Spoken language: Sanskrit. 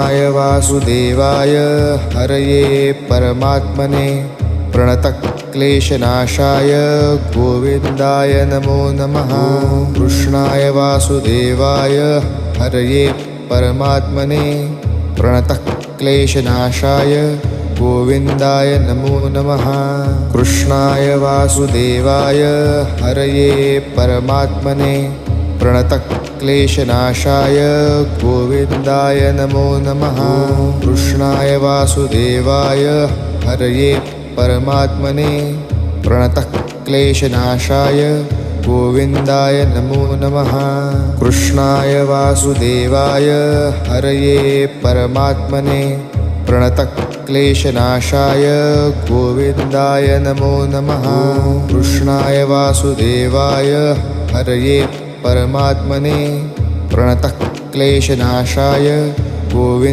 वासुदेवाय हरये परमात्मने प्रणतक्लेशनाशाय गोविन्दाय नमो नमः। कृष्णाय वासुदेवाय हरये परमात्मने प्रणतक्लेशनाशाय गोविन्दाय नमो नमः। कृष्णाय वासुदेवाय हरये परमात्मने प्रणतक्लेशनाशाय गोविन्दाय नमो नमः। कृष्णाय वासुदेवाय हरये परमात्मने प्रणतक्लेशनाशाय गोविन्दाय नमो नमः। कृष्णाय वासुदेवाय हरये परमात्मने प्रणतक्लेशनाशाय गोविन्दाय नमो नमः। कृष्णाय वासुदेवाय हरये परमात्मने प्रणतक्लेशनाशाय गोविन्द